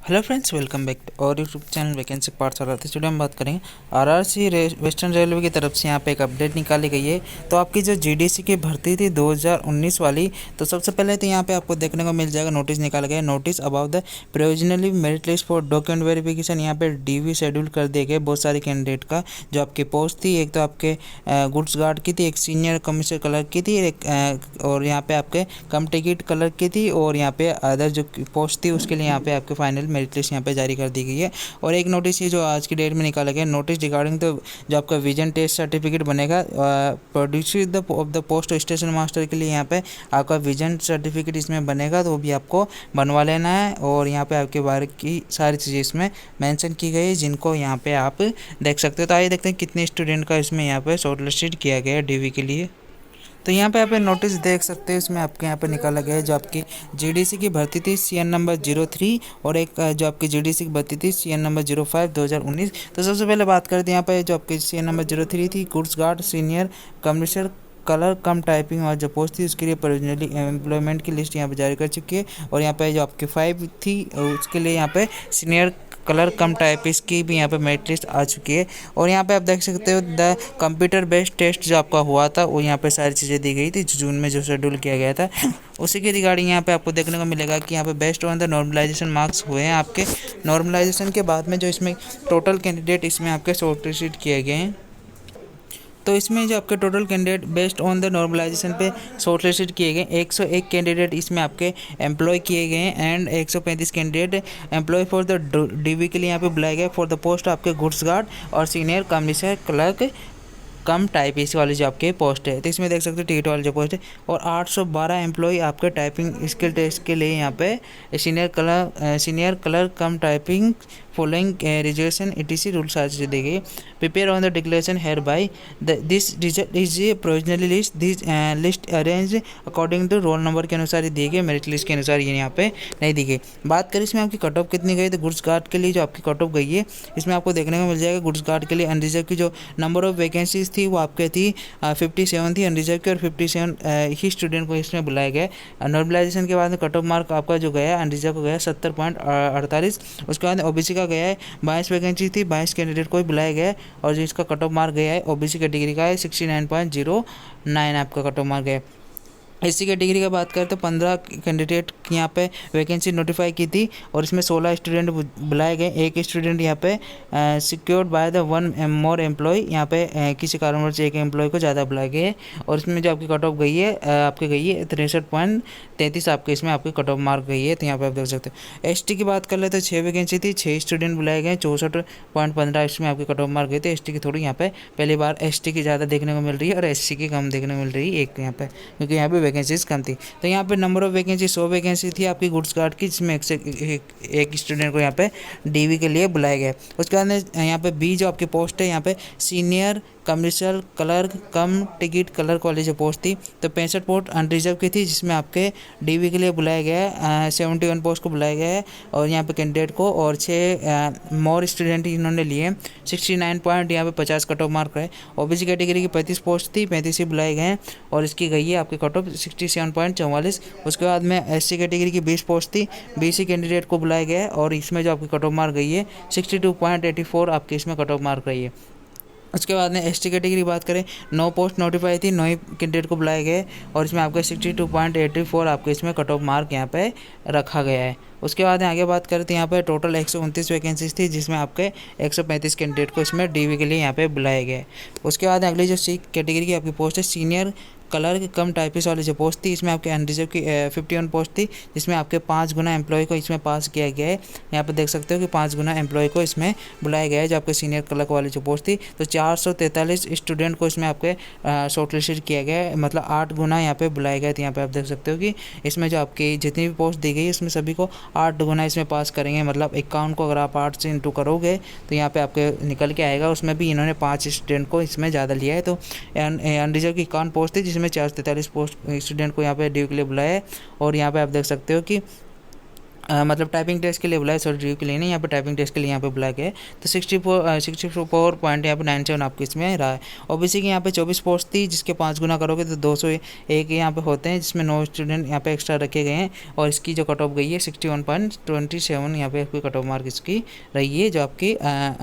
Hello friends, welcome back to our YouTube channel vacancy Pathshala. तो studio हम बात करेंगे आरआरसी वेस्टर्न रेलवे की तरफ से यहाँ पे एक अपडेट निकाली गई है। तो आपकी जो जीडीसी की भर्ती थी 2019 वाली, तो सबसे पहले तो यहाँ पे आपको देखने को मिल जाएगा नोटिस निकाला गया है। Notice about the provisionally merit list for document verification. यहाँ पे डीवी शेड्यूल कर दिए गए बहुत सारे कैंडिडेट का। जो आपकी पोस्ट थी, एक तो आपके गुड्स गार्ड की थी, एक सीनियर कमिश्नर क्लर्क की थी, एक और यहाँ पे आपके कम टिकट क्लर्क की थी, और यहाँ पे अदर जो पोस्ट थी उसके लिए यहाँ पे आपके फाइनल मेरिट लिस्ट यहाँ पे जारी कर दी गई है। और एक नोटिस ये जो आज की डेट में निकाला गया नोटिस रिगार्डिंग तो जो आपका विजन टेस्ट सर्टिफिकेट बनेगा producer of the post station master के लिए यहाँ पे आपका विजन सर्टिफिकेट इसमें बनेगा, तो वो भी आपको बनवा लेना है। और यहाँ पे आपके बारे की सारी चीज़ें इसमें मेंशन की गई है, जिनको यहाँ पे आप देख सकते हो। तो आइए देखते हैं कितने स्टूडेंट का इसमें यहाँ पे शॉर्टलिस्टेड किया गया है डीवी के लिए। तो यहाँ पे आप नोटिस देख सकते हैं, इसमें आपके यहाँ पे निकाला गया है जो आपकी जीडीसी की भर्ती थी सीएन नंबर 03, और एक जो आपकी जीडीसी की भर्ती थी सीएन नंबर 05 2019। तो सबसे पहले बात करते हैं यहाँ पे जो आपकी सीएन नंबर 03 थी, goods guard senior commercial colour cum typing और जो पोस्ट थी उसके लिए प्रोविजनली एम्प्लॉयमेंट की लिस्ट यहाँ पे जारी कर चुकी है। और यहाँ पे जो आपकी 5 थी उसके लिए यहाँ पे सीनियर कलर कम टाइपिस्ट की भी यहाँ पे मेरिट लिस्ट आ चुकी है। और यहाँ पे आप देख सकते हो द कंप्यूटर बेस्ड टेस्ट जो आपका हुआ था वो यहाँ पे सारी चीज़ें दी गई थी जून में जो शेड्यूल किया गया था। उसी के रिगार्डिंग यहाँ पे आपको देखने को मिलेगा कि यहाँ पे based on the normalisation marks हुए हैं आपके। नॉर्मलाइजेशन के बाद में जो इसमें टोटल कैंडिडेट इसमें आपके शॉर्टलिस्टेड किए गए हैं। तो इसमें जो आपके total candidate based on the normalisation पे शॉर्टलिस्टेड किए गए 101 कैंडिडेट इसमें आपके एम्प्लॉय किए गए हैं, and 135 candidate employ for the DV के लिए यहाँ पे बुलाए गए फॉर द पोस्ट आपके गुड्स गार्ड और senior commissioner clerk cum type इस वाली जो आपके पोस्ट है। तो इसमें देख सकते हो टिकट वाली जो पोस्ट है। और 812 एम्प्लॉय आपके टाइपिंग स्किल टेस्ट के लिए यहाँ पे senior colour cum typing following reservation ETC rule सारी चीज़ें दी गई। Prepare on the declaration hereby this result is a provisionally list this list arrange according to roll number के अनुसार ही दी गई, मेरिट लिस्ट के अनुसार ये यहाँ पे नहीं दी गई। बात करें इसमें आपकी कट ऑफ कितनी गई, तो गुड्स गार्ड के लिए जो आपकी कट ऑफ गई है इसमें आपको देखने को मिल जाएगा। गुड्स गार्ड के लिए अनरिजर्व की जो नंबर ऑफ वैकेंसीज थी वो आपके थी 57 थी अनरिजर्व की, और 57 ही स्टूडेंट को इसमें बुलाया गया। नॉर्मलाइजेशन के बाद में कट ऑफ मार्क आपका जो गया अनरिजर्व को गया 70.48। उसके बाद ओबीसी का गया है 22 वैकेंसी थी, 22 कैंडिडेट को भी बुलाया गया है, और जो इसका कट ऑफ मार्क गया है ओबीसी कैटेगरी का है 69.09 आपका कट ऑफ मार्क है। एससी कैटेगरी का बात करें तो 15 कैंडिडेट यहाँ पे वैकेंसी नोटिफाई की थी, और इसमें 16 स्टूडेंट बुलाए गए। एक स्टूडेंट यहाँ पे secured by the one more employ, यहाँ पे किसी कारणवश से एक एम्प्लॉय को ज़्यादा बुलाए गए। और इसमें जो आपकी कट ऑफ गई है आपकी गई है 63.33 आपके इसमें आपकी कट ऑफ मार्क गई है। तो यहाँ पे आप देख सकते हो। एसटी की बात कर ले तो 6 वैकेंसी थी, 6 स्टूडेंट बुलाए गए, 64.15 इसमें आपकी कट ऑफ मार्क गई थी। एसटी की थोड़ी यहाँ पे पहली बार एसटी की ज़्यादा देखने को मिल रही है और एससी की कम देखने को मिल रही है एक यहाँ पे, क्योंकि यहाँ पे वैकेंसीज कम थी। तो यहाँ पे नंबर ऑफ वैकेंसी 100 वैकेंसी थी आपकी गुड्स गार्ड की, जिसमें एक स्टूडेंट को यहाँ पे डीवी के लिए बुलाया गया। उसके बाद यहाँ पे बी जो आपकी पोस्ट है यहाँ पे सीनियर कमर्शियल क्लर्क कम टिकट क्लर्क वाली जो पोस्ट थी, तो 65 पोस्ट अनरिजर्व की थी, जिसमें आपके डीवी के लिए बुलाया गया है 71 पोस्ट को बुलाया गया है, और यहाँ पे कैंडिडेट को और 6 मोर स्टूडेंट इन्होंने लिए 69 पॉइंट यहाँ पे 50 कट ऑफ मार्क है। ओबीसी कैटेगरी की 35 पोस्ट थी, 35 ही बुलाए गए हैं, और इसकी गई है आपकी कट ऑफ 67.44। उसके बाद में एससी कैटेगरी की 20 पोस्ट थी, 20 ही कैंडिडेट को बुलाया गया है, और इसमें जो आपकी कट ऑफ मार्क गई है 62.84 आपकी इसमें कट ऑफ मार्क रही है। उसके बाद में एसटी कैटेगरी की बात करें 9 पोस्ट नोटिफाई थी, 9 ही कैंडिडेट को बुलाए गए, और इसमें आपका 62.84 आपके इसमें कट ऑफ मार्क यहाँ पे रखा गया है। उसके बाद आगे बात करें तो यहाँ पे टोटल 129 वैकेंसीज थी, जिसमें आपके 135 कैंडिडेट को इसमें डीवी के लिए यहाँ पे बुलाए गए। उसके बाद अगली जो सी कैटेगरी की आपकी पोस्ट है सीनियर क्लर्क कम टाइपिस्ट वाली जो पोस्ट थी, इसमें आपके अनरिजर्व की 51 पोस्ट थी, जिसमें आपके 5 गुना एम्प्लॉय को इसमें पास किया गया है। यहाँ पे देख सकते हो कि 5 गुना एम्प्लॉय को इसमें बुलाया गया है जो आपके सीनियर क्लर्क वाली जो पोस्ट थी। तो 443 स्टूडेंट को इसमें आपके शॉर्टलिस्टेड किया गया है, मतलब 8 गुना यहाँ पे बुलाया गया। तो यहाँ पे आप देख सकते हो कि इसमें जो आपकी जितनी भी पोस्ट दी गई है उसमें सभी को 8 गुना इसमें पास करेंगे, मतलब 51 को अगर आप 8 से इंटू करोगे तो यहाँ पे आपके निकल के आएगा। उसमें भी इन्होंने 5 स्टूडेंट को इसमें ज़्यादा लिया है। तो अनरिजर्व की 51 पोस्ट थी, जिसमें 443 पोस्ट स्टूडेंट को यहाँ पे ड्यू के लिए बुलाया है। और यहाँ पे आप देख सकते हो कि मतलब टाइपिंग टेस्ट के लिए बुलाया, सॉरी रिव्यू के लिए नहीं, यहाँ पे टाइपिंग टेस्ट के लिए यहाँ पे बुलाया गया है। तो 64 पॉइंट यहाँ पे 97 आपके इसमें रहा है। ओबीसी की यहाँ पे 24 पोस्ट थी, जिसके 5 गुना करोगे तो 201 यहाँ पे होते हैं, जिसमें 9 स्टूडेंट यहाँ पे एक्स्ट्रा रखे गए हैं। और इसकी जो कट ऑफ गई है 61.27 यहाँ पे आपकी कट ऑफ मार्क इसकी रही है, जो आपकी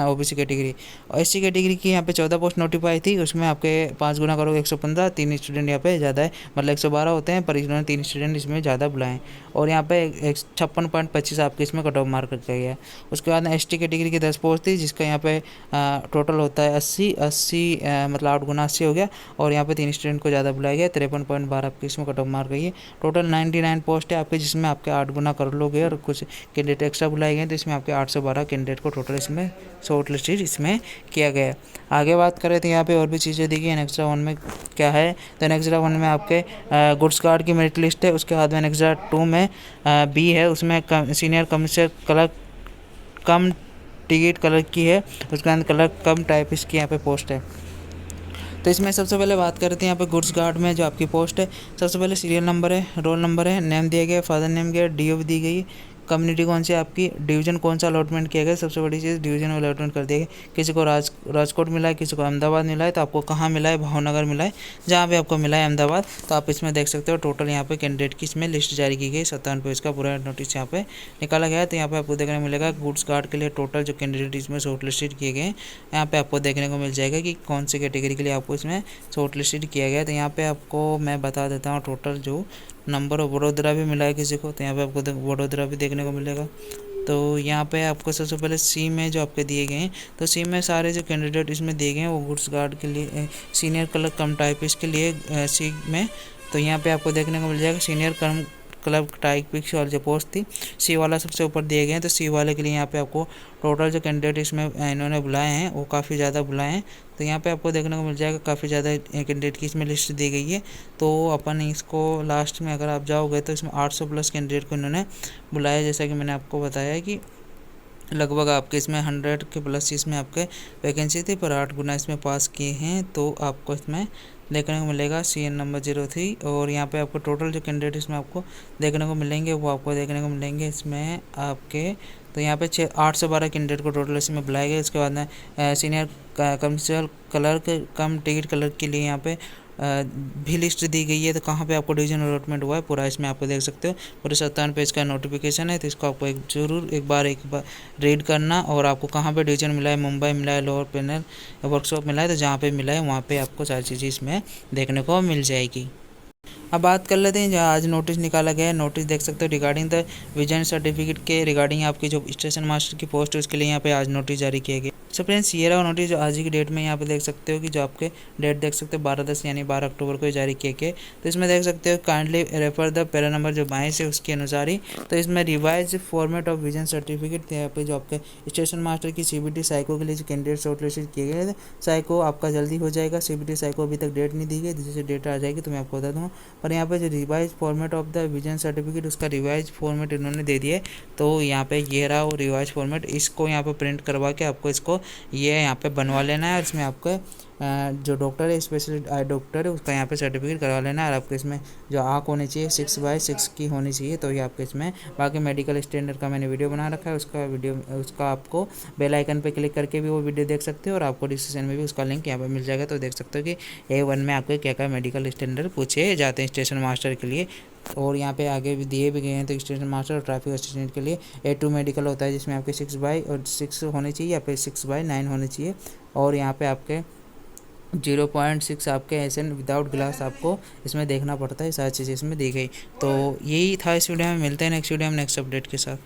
ओबीसी कैटेगरी। और एससी कैटेगरी की यहाँ पे 14 पोस्ट नोटिफाई थी, उसमें आपके 5 गुना करोगे 115, 3 स्टूडेंट यहाँ पे ज़्यादा है, मतलब 112 होते हैं, पर इन्होंने 3 स्टूडेंट इसमें ज़्यादा बुलाएं। और यहाँ पे 56.25 आपके इसमें कट ऑफ मार्क रखा गया है। उसके बाद एसटी कैटेगरी की 10 पोस्ट थी, जिसका यहाँ पे टोटल होता है 80 मतलब 8 गुना 80 हो गया। और यहाँ पे 3 स्टूडेंट को ज़्यादा बुलाया गया, 53.12 आपके इसमें कट ऑफ मार्क गई है। टोटल 99 पोस्ट है आपके, जिसमें आपके 8 गुना कर लोगे और कुछ कैंडिडेट एक्स्ट्रा बुलाए गए, तो इसमें आपके 812 कैंडिडेट को टोटल इसमें शॉर्ट लिस्टेड इसमें किया गया है। आगे बात करें तो यहाँ पे और भी चीज़ें दी गई एनेक्स्ट्रा 1 में क्या है। तो एनेक्स्ट्रा 1 में आपके गुड्स कार्ड की मेरिट लिस्ट है। उसके बाद में एनेक्स्ट्रा 2 में बी है, उसमें सीनियर कमर्शियल क्लर्क कम टिकट क्लर्क की है। उसके बाद क्लर्क कम टाइपिस्ट की यहाँ पे पोस्ट है। तो इसमें सबसे पहले बात करते हैं यहाँ पे गुड्स गार्ड में जो आपकी पोस्ट है। सबसे पहले सीरियल नंबर है, रोल नंबर है, नेम दिया गया, फादर नेम गया, डीओ दी गई, कम्युनिटी कौन सी आपकी, डिवीजन कौन सा अलॉटमेंट किया गया, सबसे बड़ी चीज़ डिवीजन अलॉटमेंट कर दिया गया। किसी को राजकोट मिला है, किसी को अहमदाबाद मिला है, तो आपको कहाँ मिला है, भावनगर मिला है, जहाँ भी आपको मिला है अहमदाबाद। तो आप इसमें देख सकते हो टोटल यहाँ पे कैंडिडेट की इसमें लिस्ट जारी की गई, 57 पेज का पूरा नोटिस यहाँ पे निकाला गया है। तो यहाँ पे आपको देखने को मिलेगा गुड्स गार्ड के लिए टोटल जो कैंडिडेट इसमें शॉर्ट लिस्टेड किए गए हैं, यहाँ पे आपको देखने को मिल जाएगा कि कौन सी कैटेगरी के लिए आपको इसमें शॉर्ट लिस्टेड किया गया है। तो यहाँ पे आपको मैं बता देता हूँ टोटल जो नंबर ऑफ वडोदरा भी मिला है किसी को, तो यहाँ पे आपको वडोदरा भी देखने को मिलेगा। तो यहाँ पे आपको सबसे पहले सी में जो आपके दिए गए हैं, तो सी में सारे जो कैंडिडेट इसमें दिए गए हैं वो गुड्स गार्ड के लिए, सीनियर क्लर्क कम टाइपिस्ट के लिए सी में। तो यहाँ पे आपको देखने को मिल जाएगा सीनियर क्लर्क टाइपिस्ट और जो पोस्ट थी सी वाला सबसे ऊपर दिए गए हैं। तो सी वाले के लिए यहाँ पे आपको टोटल जो कैंडिडेट इसमें इन्होंने बुलाए हैं वो काफ़ी ज़्यादा बुलाए हैं। तो यहाँ पे आपको देखने को मिल जाएगा काफ़ी ज़्यादा कैंडिडेट की इसमें लिस्ट दी गई है। तो अपन इसको लास्ट में अगर आप जाओगे तो इसमें 800 प्लस कैंडिडेट को इन्होंने बुलाया, जैसा कि मैंने आपको बताया कि लगभग आपके इसमें 100 के प्लस इसमें आपके वैकेंसी थी, पर 8 गुना इसमें पास किए हैं। तो आपको इसमें देखने को मिलेगा CN नंबर 03। और यहाँ पे आपको टोटल जो कैंडिडेट इसमें आपको देखने को मिलेंगे वो आपको देखने को मिलेंगे इसमें आपके। तो यहाँ पे 812 कैंडिडेट को टोटल इसमें बुलाए गए। उसके बाद में सीनियर कमर्शियल क्लर्क कम टिकट क्लर्क के लिए यहाँ पे भी लिस्ट दी गई है। तो कहाँ पे आपको डिवीजन अलॉटमेंट हुआ है पूरा इसमें आपको देख सकते हो, पूरे 57 पेज का नोटिफिकेशन है। तो इसको आपको एक बार रीड करना, और आपको कहाँ पे डिवीजन मिला है, मुंबई मिला है, लोअर पैनल वर्कशॉप मिला है, तो जहाँ पे मिला है वहाँ पे आपको सारी चीज़ें इसमें देखने को मिल जाएगी। अब बात कर लेते हैं जो आज नोटिस निकाला गया है। नोटिस देख सकते हो रिगार्डिंग द विजन सर्टिफिकेट के रिगार्डिंग आपकी जो स्टेशन मास्टर की पोस्ट है उसके लिए यहाँ पे आज नोटिस जारी किया गया। सो फ्रेंड्स ये रहा नोटिस जो आज की डेट में यहाँ पे देख सकते हो कि जो आपके डेट देख सकते हो 12/10 यानी 12 अक्टूबर को जारी किए गए। तो इसमें देख सकते हो kindly refer the para number जो 22 है उसके अनुसार ही। तो इसमें revise format of vision certificate यहाँ पे जो आपके स्टेशन मास्टर की CBT साइको के लिए जो कैंडिडेट शॉर्टलिस्टेड किए गए थे, साइको आपका जल्दी हो जाएगा। CBT साइको अभी तक डेट नहीं दी गई, जैसे डेट आ जाएगी तो मैं आपको बता दूँगा। और यहाँ पे जो revise format of the vision certificate उसका रिवाइज फॉर्मेट इन्होंने दे दिया है। तो यहाँ पे ये रहा वो रिवाइज फॉर्मेट, इसको यहाँ पे प्रिंट करवा के आपको इसको ये यहाँ पे बनवा लेना है। और इसमें आपका जो डॉक्टर है स्पेशलिस्ट आई डॉक्टर है उसका यहाँ पे सर्टिफिकेट करवा लेना है। और आपके इसमें जो आँख होनी चाहिए 6/6 की होनी चाहिए। तो ये आपके इसमें बाकी मेडिकल स्टैंडर्ड का मैंने वीडियो बना रखा है, उसका आपको बेल आइकन पे क्लिक करके भी वो वीडियो देख सकते हो, और आपको डिस्क्रिप्शन में भी उसका लिंक यहाँ पे मिल जाएगा। तो देख सकते हो कि A1 में आपके क्या क्या मेडिकल स्टैंडर्ड पूछे जाते हैं स्टेशन मास्टर के लिए। और यहाँ पे आगे भी दिए भी गए हैं। तो स्टेशन मास्टर और ट्रैफिक असिस्टेंट के लिए A2 मेडिकल होता है, जिसमें आपके 6/6 होने चाहिए या फिर 6/9 होने चाहिए। और यहाँ पे आपके 0.6 आपके एसएन विदाउट ग्लास आपको इसमें देखना पड़ता है। सारी चीज़ें इसमें दी गई। तो यही था इस वीडियो में, मिलते हैं नेक्स्ट वीडियो में नेक्स्ट अपडेट के साथ।